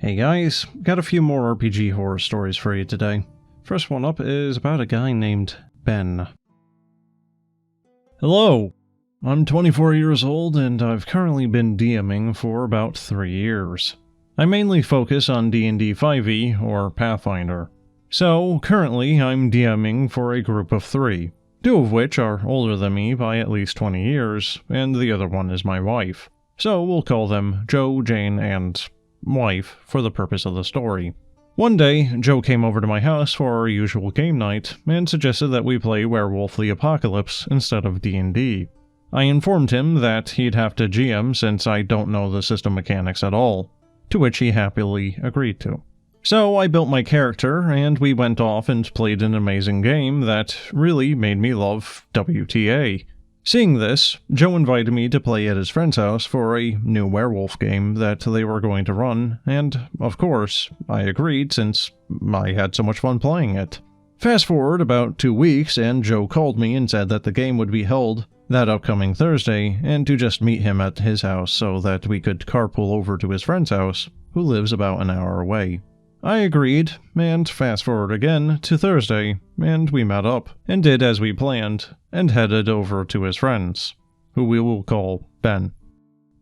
Hey guys, got a few more RPG horror stories for you today. First one up is about a guy named Ben. Hello! I'm 24 years old and I've currently been DMing for about 3 years. I mainly focus on D&D 5e or Pathfinder. So, currently I'm DMing for a group of 3, 2 of which are older than me by at least 20 years, and the other one is my wife. So we'll call them Joe, Jane, and wife for the purpose of the story. One day, Joe came over to my house for our usual game night and suggested that we play Werewolf the Apocalypse instead of D&D. I informed him that he'd have to GM since I don't know the system mechanics at all, to which he happily agreed to. So I built my character and we went off and played an amazing game that really made me love WTA. Seeing this, Joe invited me to play at his friend's house for a new werewolf game that they were going to run, and, of course, I agreed since I had so much fun playing it. Fast forward about 2 weeks, and Joe called me and said that the game would be held that upcoming Thursday, and to just meet him at his house so that we could carpool over to his friend's house, who lives about an hour away. I agreed, and fast forward again to Thursday, and we met up, and did as we planned, and headed over to his friends, who we will call Ben.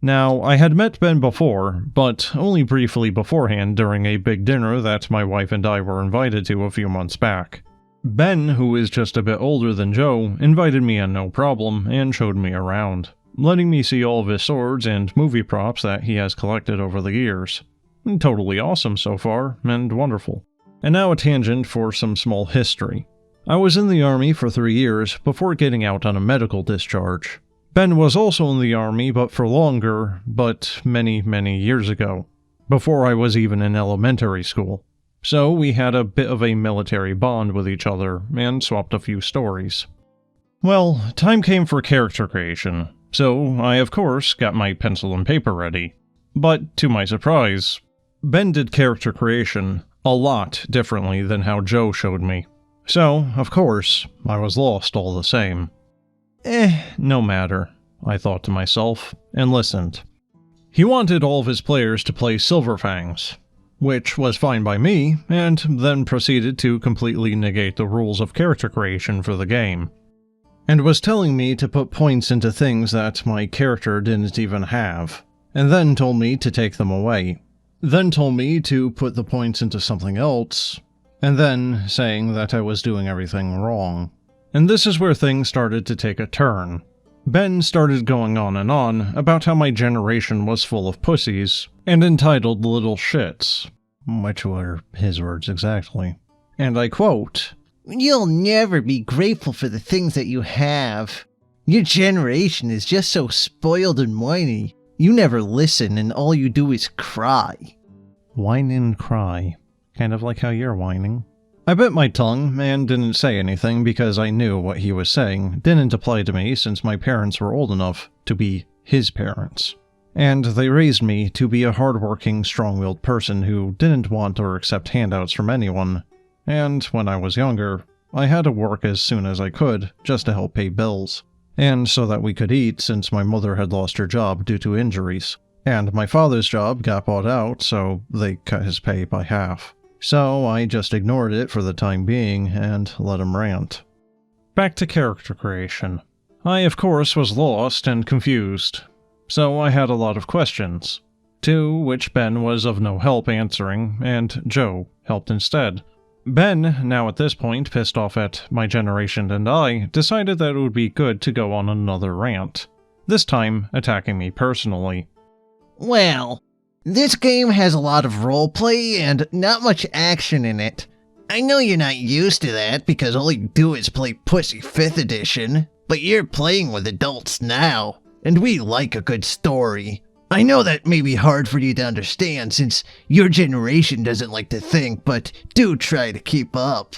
Now, I had met Ben before, but only briefly beforehand during a big dinner that my wife and I were invited to a few months back. Ben, who is just a bit older than Joe, invited me in no problem, and showed me around, letting me see all of his swords and movie props that he has collected over the years. Totally awesome so far, and wonderful. And now a tangent for some small history. I was in the army for 3 years before getting out on a medical discharge. Ben was also in the army, but for longer, but many years ago, before I was even in elementary school. So we had a bit of a military bond with each other, and swapped a few stories. Well, time came for character creation, so I of course got my pencil and paper ready. But to my surprise, Ben did character creation a lot differently than how Joe showed me. So, of course, I was lost all the same. No matter, I thought to myself, and listened. He wanted all of his players to play Silverfangs, which was fine by me, and then proceeded to completely negate the rules of character creation for the game. And was telling me to put points into things that my character didn't even have, and then told me to take them away. Then told me to put the points into something else, and then saying that I was doing everything wrong. And this is where things started to take a turn. Ben started going on about how my generation was full of pussies and entitled little shits, which were his words exactly. And I quote, "You'll never be grateful for the things that you have. Your generation is just so spoiled and whiny. You never listen and all you do is cry." Whine and cry. Kind of like how you're whining. I bit my tongue and didn't say anything because I knew what he was saying didn't apply to me since my parents were old enough to be his parents. And they raised me to be a hardworking, strong-willed person who didn't want or accept handouts from anyone. And when I was younger, I had to work as soon as I could just to help pay bills. And so that we could eat since my mother had lost her job due to injuries. And my father's job got bought out, so they cut his pay by half. So I just ignored it for the time being and let him rant. Back to character creation. I, of course, was lost and confused, so I had a lot of questions, to which Ben was of no help answering, and Joe helped instead. Ben, now at this point pissed off at my generation and I, decided that it would be good to go on another rant, this time attacking me personally. "Well, this game has a lot of roleplay and not much action in it. I know you're not used to that because all you do is play Pussy 5th edition, but you're playing with adults now, and we like a good story. I know that may be hard for you to understand since your generation doesn't like to think, but do try to keep up."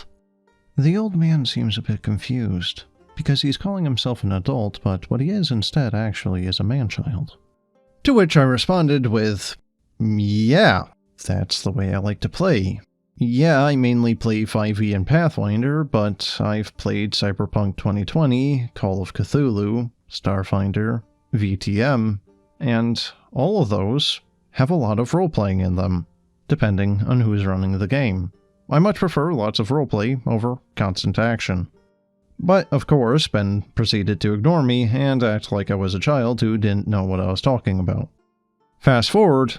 The old man seems a bit confused, because he's calling himself an adult, but what he is instead actually is a man-child. To which I responded with, "Yeah, that's the way I like to play. Yeah, I mainly play 5e and Pathfinder, but I've played Cyberpunk 2020, Call of Cthulhu, Starfinder, VTM, and all of those have a lot of role-playing in them. depending on who's running the game. I much prefer lots of roleplay over constant action. But, of course, Ben proceeded to ignore me and act like I was a child who didn't know what I was talking about. Fast forward,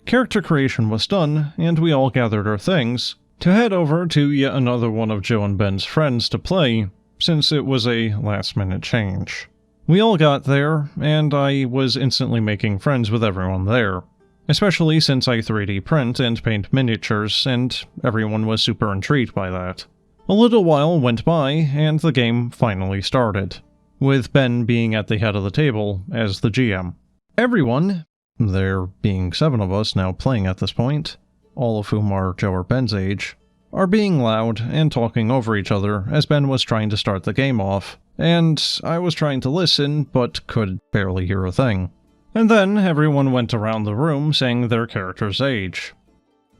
character creation was done, and we all gathered our things to head over to yet another one of Joe and Ben's friends to play, since it was a last-minute change. We all got there, and I was instantly making friends with everyone there, especially since I 3D print and paint miniatures, and everyone was super intrigued by that. A little while went by, and the game finally started, with Ben being at the head of the table as the GM. Everyone, there being 7 of us now playing at this point, all of whom are Joe or Ben's age, are being loud and talking over each other as Ben was trying to start the game off, and I was trying to listen but could barely hear a thing. And then everyone went around the room saying their character's age.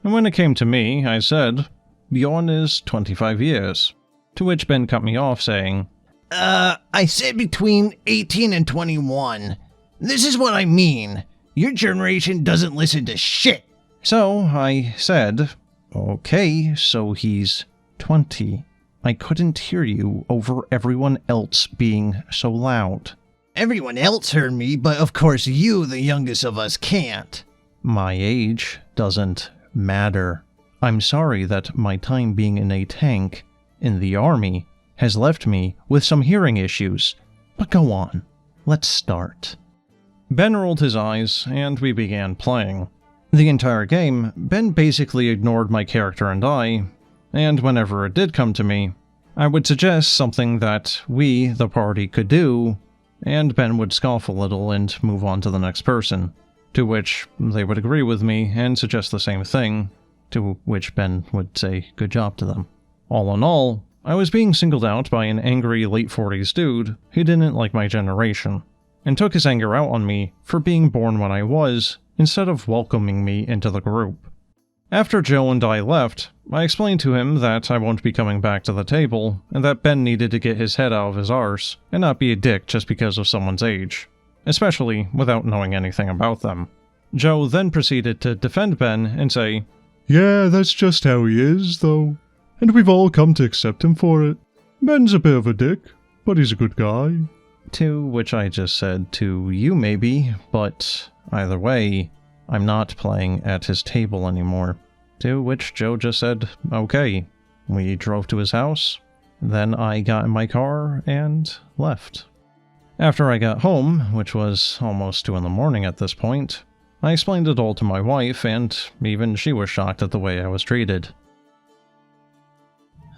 And when it came to me, I said, Bjorn is 25 years, to which Ben cut me off saying, I said between 18 and 21. This is what I mean. Your generation doesn't listen to shit. So I said, okay, so he's 20. I couldn't hear you over everyone else being so loud. Everyone else heard me, but of course you, the youngest of us, can't. My age doesn't matter. I'm sorry that my time being in a tank in the army has left me with some hearing issues, but go on, let's start. Ben rolled his eyes, and we began playing. The entire game, Ben basically ignored my character and I, and whenever it did come to me, I would suggest something that we, the party, could do, and Ben would scoff a little and move on to the next person, to which they would agree with me and suggest the same thing, to which Ben would say good job to them. All in all, I was being singled out by an angry late 40s dude who didn't like my generation, and took his anger out on me for being born when I was, instead of welcoming me into the group. After Joe and I left, I explained to him that I won't be coming back to the table, and that Ben needed to get his head out of his arse, and not be a dick just because of someone's age, especially without knowing anything about them. Joe then proceeded to defend Ben and say, Yeah, that's just how he is, though. And we've all come to accept him for it. Ben's a bit of a dick, but he's a good guy. To which I just said, to you maybe, but either way, I'm not playing at his table anymore. To which Joe just said, okay. We drove to his house, then I got in my car and left. After I got home, which was almost 2 in the morning at this point, I explained it all to my wife, and even she was shocked at the way I was treated.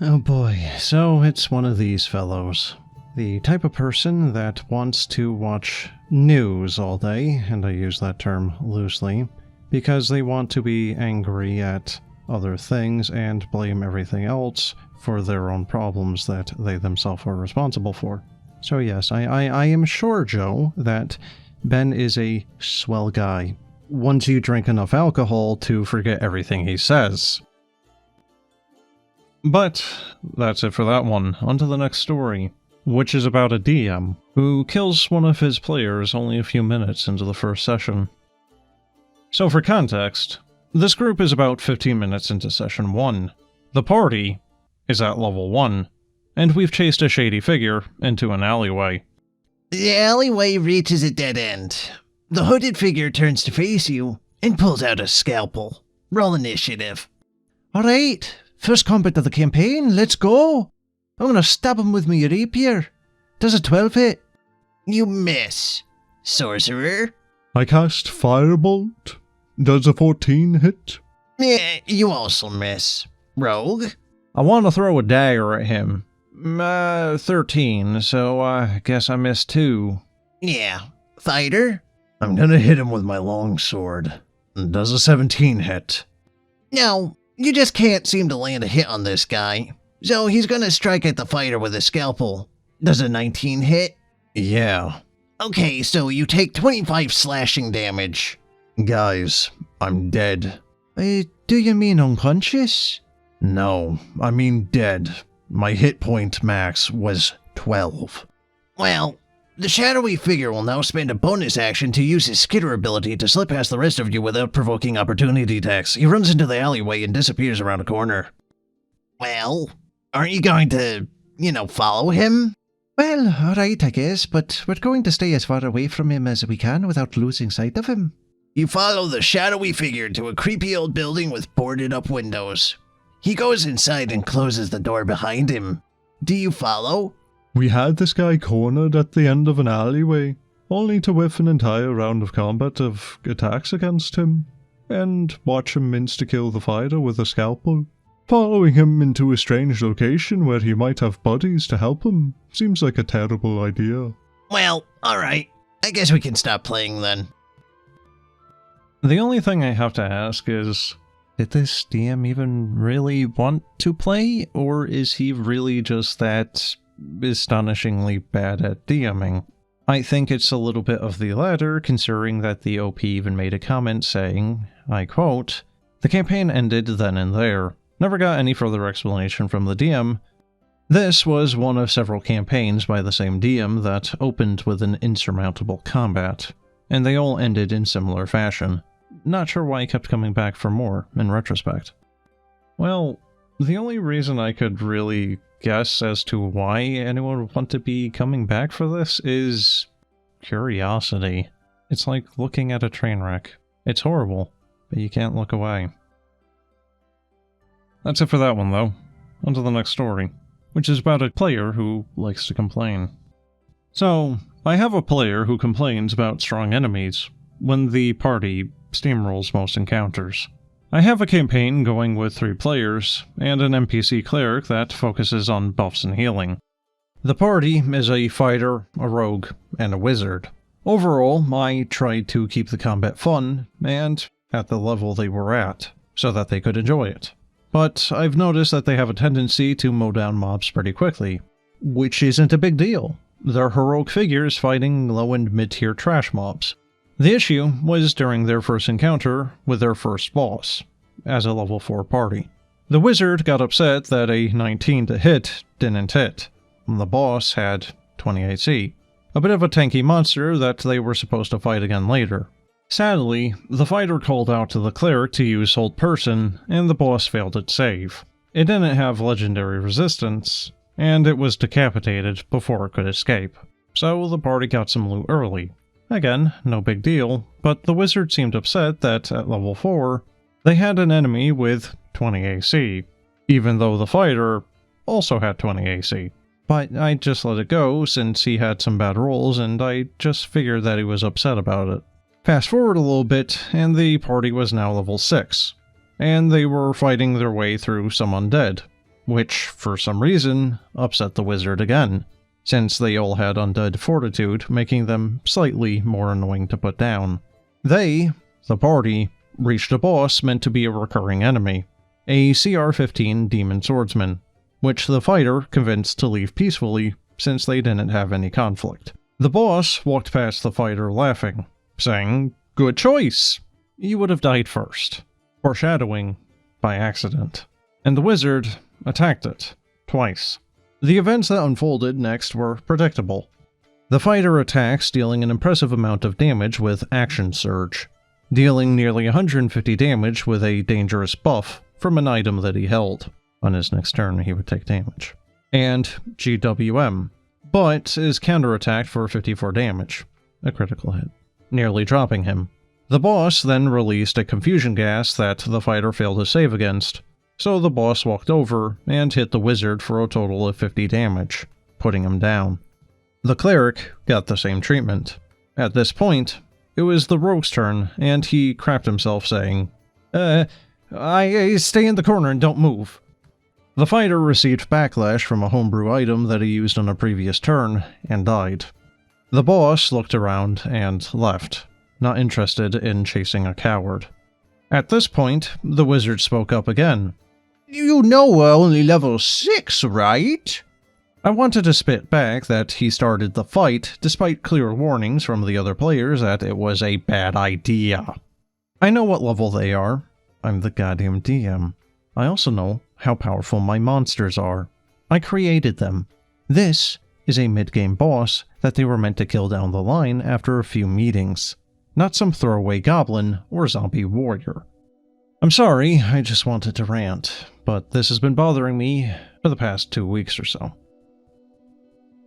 Oh boy, so it's one of these fellows. The type of person that wants to watch news all day, and I use that term loosely, because they want to be angry at other things and blame everything else for their own problems that they themselves are responsible for. So yes, I am sure, Joe, that Ben is a swell guy. Once you drink enough alcohol to forget everything he says. But that's it for that one. On to the next story, which is about a DM who kills one of his players only a few minutes into the first session. So for context, this group is about 15 minutes into session 1. The party is at level 1, and we've chased a shady figure into an alleyway. The alleyway reaches a dead end. The hooded figure turns to face you and pulls out a scalpel. Roll initiative. Alright, first combat of the campaign, let's go! I'm gonna stab him with my rapier. Does a 12 hit? You miss. Sorcerer? I cast Firebolt. Does a 14 hit? Yeah, you also miss. Rogue? I want to throw a dagger at him. 13, so I guess I missed 2. Yeah. Fighter? I'm gonna hit him with my longsword. Does a 17 hit? No, you just can't seem to land a hit on this guy. So he's gonna strike at the fighter with a scalpel. Does a 19 hit? Yeah. Okay, so you take 25 slashing damage. Guys, I'm dead. Do you mean unconscious? No, I mean dead. My hit point max was 12. Well, The shadowy figure will now spend a bonus action to use his skitter ability to slip past the rest of you without provoking opportunity attacks. He runs into the alleyway and disappears around a corner. Well, aren't you going to, follow him? Well, alright, I guess, but we're going to stay as far away from him as we can without losing sight of him. You follow the shadowy figure to a creepy old building with boarded up windows. He goes inside and closes the door behind him. Do you follow? We had this guy cornered at the end of an alleyway, only to whiff an entire round of combat of attacks against him, and watch him insta-kill the fighter with a scalpel. Following him into a strange location where he might have buddies to help him seems like a terrible idea. Well, alright. I guess we can stop playing then. The only thing I have to ask is, did this DM even really want to play, or is he really just that astonishingly bad at DMing? I think it's a little bit of the latter, considering that the OP even made a comment saying, I quote, "The campaign ended then and there. Never got any further explanation from the DM. This was one of several campaigns by the same DM that opened with an insurmountable combat, and they all ended in similar fashion. Not sure why he kept coming back for more, in retrospect." Well, the only reason I could really guess as to why anyone would want to be coming back for this is curiosity. It's like looking at a train wreck. It's horrible, but you can't look away. That's it for that one, though. On to the next story, which is about a player who likes to complain. So, I have a player who complains about strong enemies when the party steamrolls most encounters. I have a campaign going with 3 players, and an NPC cleric that focuses on buffs and healing. The party is a fighter, a rogue, and a wizard. Overall, I tried to keep the combat fun, and at the level they were at, so that they could enjoy it. But I've noticed that they have a tendency to mow down mobs pretty quickly, which isn't a big deal. They're heroic figures fighting low and mid-tier trash mobs. The issue was during their first encounter with their first boss, as a level 4 party. The wizard got upset that a 19 to hit didn't hit. The boss had 20 AC, a bit of a tanky monster that they were supposed to fight again later. Sadly, the fighter called out to the cleric to use Hold Person, and the boss failed its save. It didn't have legendary resistance, and it was decapitated before it could escape. So the party got some loot early. Again, no big deal, but the wizard seemed upset that at level 4, they had an enemy with 20 AC, even though the fighter also had 20 AC. But I just let it go since he had some bad rolls, and I just figured that he was upset about it. Fast forward a little bit, and the party was now level 6, and they were fighting their way through some undead, which, for some reason, upset the wizard again, since they all had undead fortitude, making them slightly more annoying to put down. They, the party, reached a boss meant to be a recurring enemy, a CR-15 demon swordsman, which the fighter convinced to leave peacefully since they didn't have any conflict. The boss walked past the fighter laughing, saying, "Good choice! You would have died first," foreshadowing by accident. And the wizard attacked it, twice. The events that unfolded next were predictable. The fighter attacks, dealing an impressive amount of damage with Action Surge, dealing nearly 150 damage with a dangerous buff from an item that he held. On his next turn, he would take damage. And GWM, but is counterattacked for 54 damage, a critical hit, nearly dropping him. The boss then released a confusion gas that the fighter failed to save against, so the boss walked over and hit the wizard for a total of 50 damage, putting him down. The cleric got the same treatment. At this point, it was the rogue's turn, and he crapped himself saying, I stay in the corner and don't move." The fighter received backlash from a homebrew item that he used on a previous turn, and died. The boss looked around and left, not interested in chasing a coward. At this point, the wizard spoke up again. "You know we're only level 6, right?" I wanted to spit back that he started the fight, despite clear warnings from the other players that it was a bad idea. I know what level they are. I'm the goddamn DM. I also know how powerful my monsters are. I created them. This is a mid-game boss that they were meant to kill down the line after a few meetings, not some throwaway goblin or zombie warrior. I'm sorry, I just wanted to rant, but this has been bothering me for the past 2 weeks or so.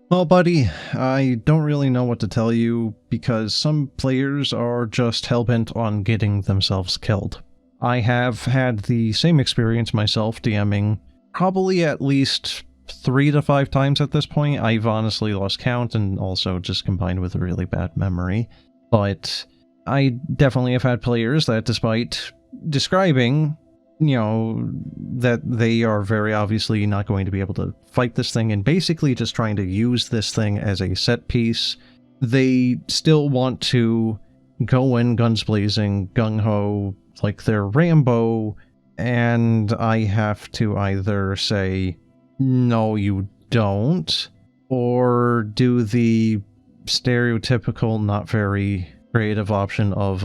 Well, buddy, I don't really know what to tell you, because some players are just hellbent on getting themselves killed. I have had the same experience myself DMing probably at least 3 to 5 times at this point. I've honestly lost count, and also just combined with a really bad memory. But I definitely have had players that, despite describing, that they are very obviously not going to be able to fight this thing and basically just trying to use this thing as a set piece, they still want to go in guns blazing, gung-ho, like they're Rambo, and I have to either say, no you don't, or do the stereotypical, not very creative option of,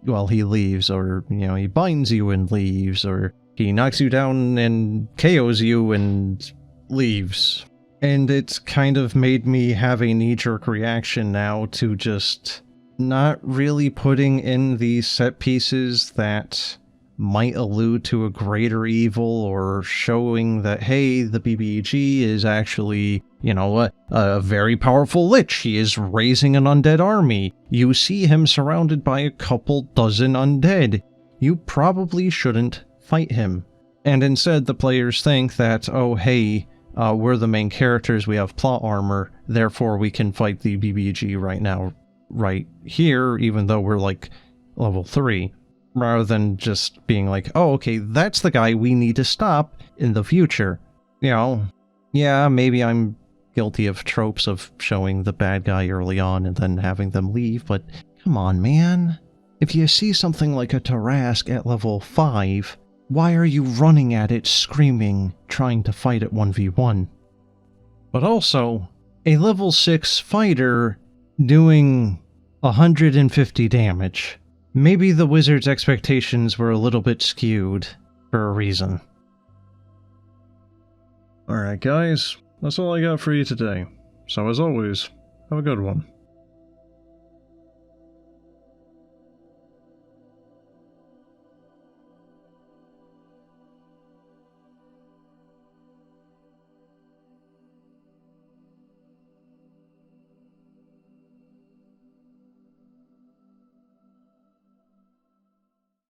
well, he leaves, or, he binds you and leaves, or he knocks you down and KOs you and leaves. And it's kind of made me have a knee-jerk reaction now to just not really putting in these set pieces that might allude to a greater evil, or showing that, hey, the BBG is actually, a very powerful lich. He is raising an undead army. You see him surrounded by a couple dozen undead. You probably shouldn't fight him. And instead, the players think that, oh, hey, we're the main characters, we have plot armor, therefore we can fight the BBG right now, right here, even though we're like level 3. Rather than just being like, oh, okay, that's the guy we need to stop in the future. Yeah, maybe I'm guilty of tropes of showing the bad guy early on and then having them leave, but come on, man. If you see something like a Tarask at level 5, why are you running at it screaming, trying to fight it 1v1? But also, a level 6 fighter doing 150 damage. Maybe the wizard's expectations were a little bit skewed for a reason. Alright guys, that's all I got for you today. So as always, have a good one.